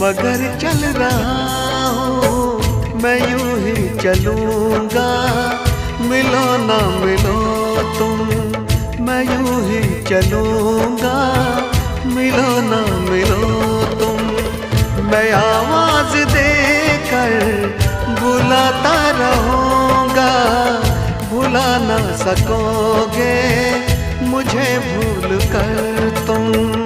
मगर चल रहा हूँ मैं यूं ही चलूँगा। मिलो ना मिलो तुम, मैं यूं ही चलूँगा। मिलो ना मिलो तुम, मैं आवाज़ देकर बुलाता रहूँगा। भुला ना सकोगे मुझे भूल कर तुम।